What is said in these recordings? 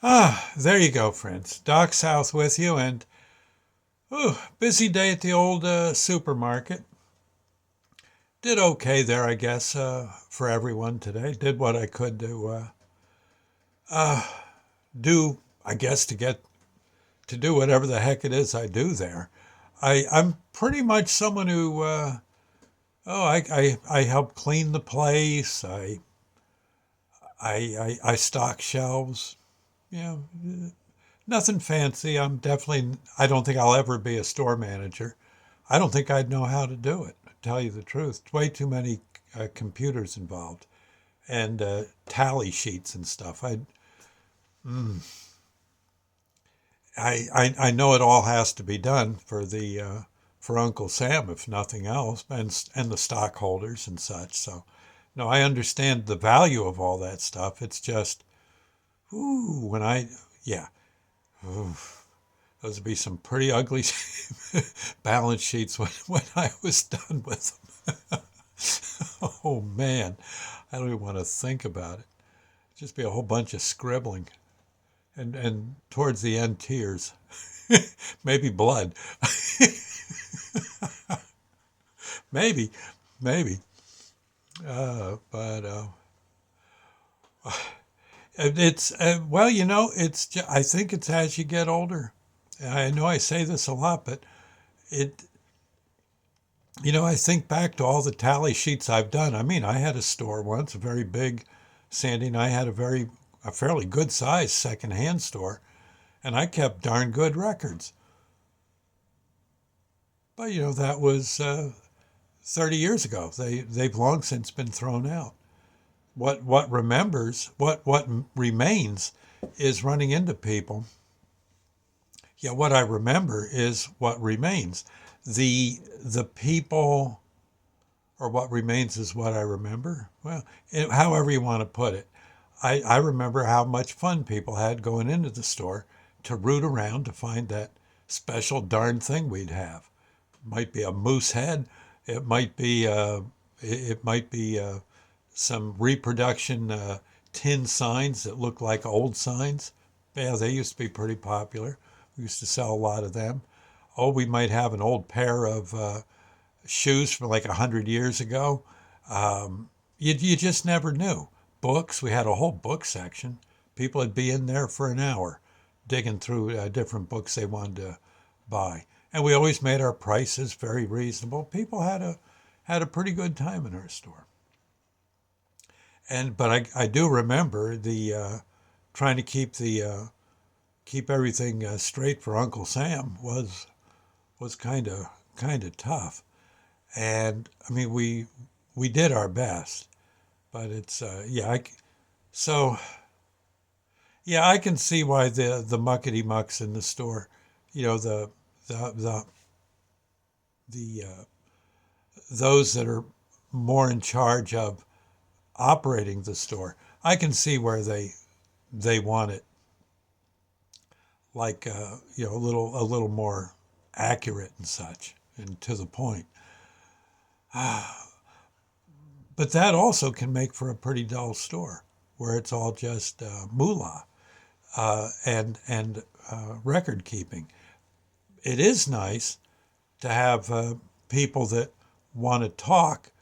There you go, friends. Doc South with you, and busy day at the old supermarket. Did okay there, I guess, for everyone today. Did what I could to do, I guess, to do whatever the heck it is I do there. I'm pretty much someone who, I help clean the place. I stock shelves. Yeah, nothing fancy. I don't think I'll ever be a store manager. I don't think I'd know how to do it, to tell you the truth. Way too many computers involved and tally sheets and stuff. I know it all has to be done for for Uncle Sam, if nothing else, and the stockholders and such. So, no, I understand the value of all that stuff. It's just, ooh, when I, yeah, ooh, those would be some pretty ugly balance sheets when I was done with them. Oh man, I don't even want to think about it. Just be a whole bunch of scribbling and towards the end tears, maybe blood, maybe, maybe. But it's well, I think it's as you get older. I know I say this a lot, but it I think back to all the tally sheets I've done. I mean, I had a store once, a very big. Sandy and I had a fairly good sized secondhand store, and I kept darn good records. But that was 30 years ago. They've long since been thrown out. What remains is running into people. Yeah, what I remember is what remains. The people, or what remains is what I remember. Well, however you want to put it. I remember how much fun people had going into the store to root around to find that special darn thing we'd have. It might be a moose head. It might be some reproduction tin signs that look like old signs. Yeah, they used to be pretty popular. We used to sell a lot of them. Oh, we might have an old pair of shoes from like 100 years ago. You just never knew. Books, we had a whole book section. People would be in there for an hour digging through different books they wanted to buy. And we always made our prices very reasonable. People had a pretty good time in our store. But I do remember the trying to keep everything straight for Uncle Sam was kind of tough. And I mean we did our best, but it's so yeah, I can see why the muckety mucks in the store, you know the the the those that are more in charge of operating the store. I can see where they want it like a little more accurate and such and to the point. But that also can make for a pretty dull store where it's all just moolah and record keeping. It is nice to have people that want to talk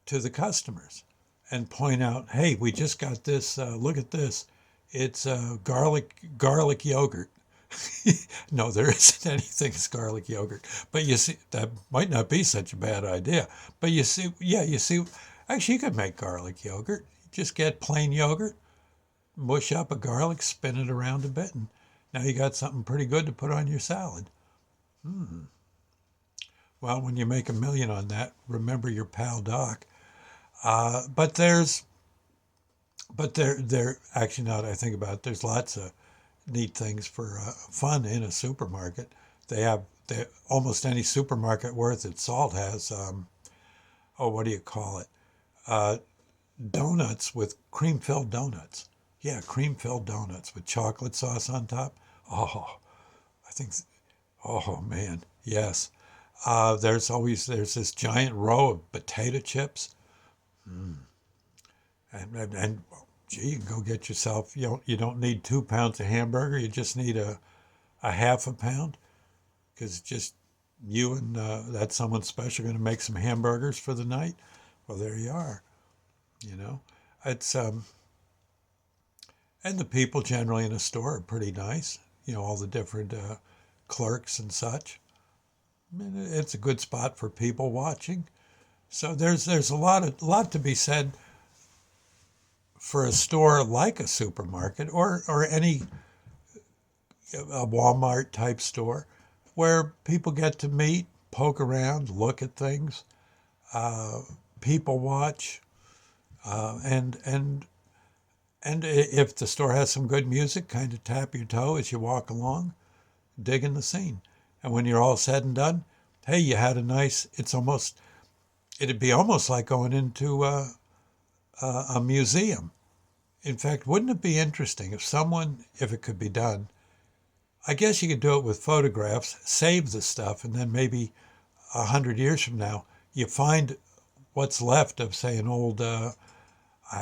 to the customers and point out, hey, we just got this. Look at this. It's garlic yogurt. No, there isn't anything as garlic yogurt. But you see, that might not be such a bad idea. But you see, yeah, you see, actually, you could make garlic yogurt. Just get plain yogurt, mush up a garlic, spin it around a bit, and now you got something pretty good to put on your salad. Hmm. Well, when you make a million on that, remember your pal Doc. But there actually, now that I think about it, there's lots of neat things for fun in a supermarket. Almost any supermarket worth its salt has what do you call it? Uh, Donuts with cream filled donuts. Yeah, cream filled donuts with chocolate sauce on top. Oh, I think. Oh man, yes. There's this giant row of potato chips, and Gee, you can go get yourself. You don't need 2 pounds of hamburger. You just need a half a pound, because just you and that someone special going to make some hamburgers for the night. Well, there you are. You know, it's and the people generally in a store are pretty nice. All the different clerks and such. I mean, it's a good spot for people watching. So there's a lot to be said for a store like a supermarket, or any a Walmart type store, where people get to meet, poke around, look at things, uh, people watch, and if the store has some good music, kind of tap your toe as you walk along, digging the scene. And when you're all said and done, hey, you had a nice. It'd be almost like going into a museum. In fact, wouldn't it be interesting if it could be done? I guess you could do it with photographs, save the stuff, and then maybe 100 years from now, you find what's left of, say, an old, I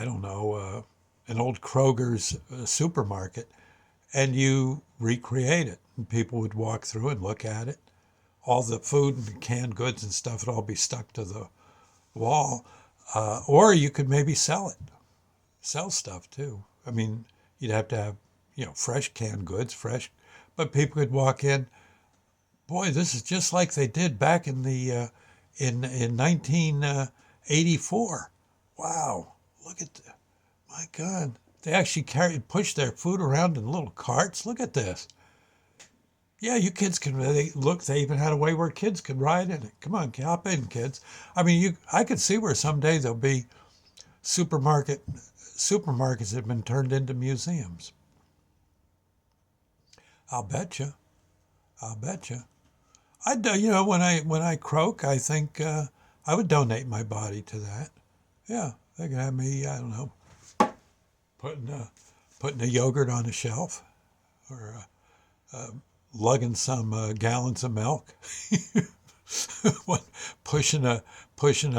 don't know, an old Kroger's supermarket, and you recreate it. And people would walk through and look at it. All the food and canned goods and stuff would all be stuck to the wall. Or you could maybe sell stuff too. I mean, you'd have to have, fresh canned goods, but people could walk in. Boy, this is just like they did back in 1984. Wow, look at my God. They actually push their food around in little carts. Look at this. Yeah, you kids can. They even had a way where kids could ride in it. Come on, hop in, kids. I mean, I could see where someday there'll be supermarkets that have been turned into museums. I'll bet you. I'll bet you. When I croak, I think I would donate my body to that. Yeah, they can have me. I don't know, putting a yogurt on a shelf, or lugging some gallons of milk, pushing a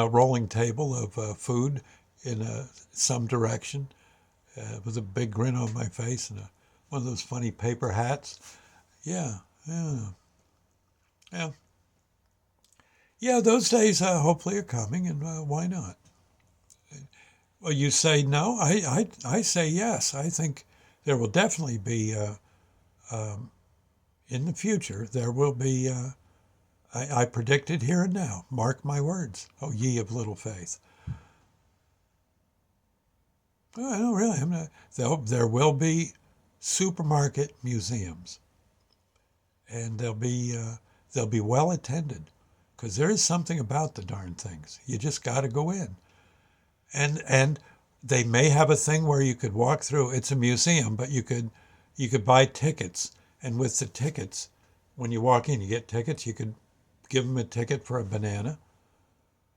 rolling table of food in some direction, with a big grin on my face, and one of those funny paper hats. Yeah, yeah, yeah, yeah. Those days hopefully are coming, and why not? Well, you say no. I say yes. I think there will definitely be um, in the future. There will be. I predict it here and now. Mark my words. Oh, ye of little faith. Well, I don't really. I'm not. There will be supermarket museums, and they'll be well attended, because there is something about the darn things. You just got to go in, and they may have a thing where you could walk through. It's a museum, but you could buy tickets, and with the tickets, when you walk in, you get tickets. You could give them a ticket for a banana,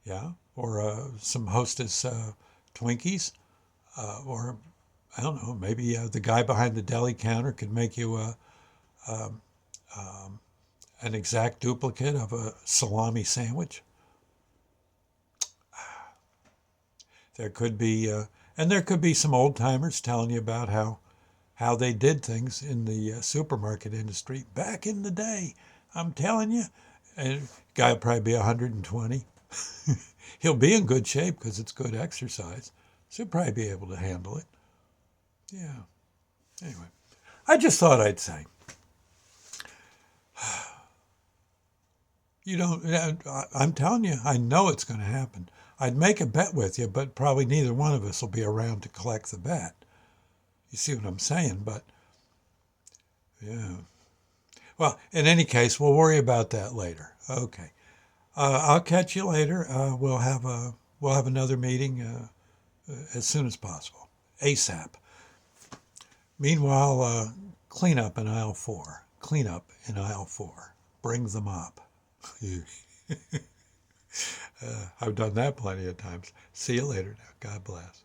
yeah, or some Hostess Twinkies, or I don't know, maybe the guy behind the deli counter could make you um, um, an exact duplicate of a salami sandwich. There could be, and there could be some old timers telling you about how they did things in the supermarket industry back in the day. I'm telling you, and guy will probably be 120. He'll be in good shape because it's good exercise, so he'll probably be able to handle it. Yeah. Anyway, I just thought I'd say, I'm telling you, I know it's going to happen. I'd make a bet with you, but probably neither one of us will be around to collect the bet. You see what I'm saying? But yeah. Well, in any case, we'll worry about that later. Okay. I'll catch you later. We'll have another meeting as soon as possible, ASAP. Meanwhile, clean up in aisle 4. Clean up in aisle 4. Bring them up. I've done that plenty of times. See you later now. God bless.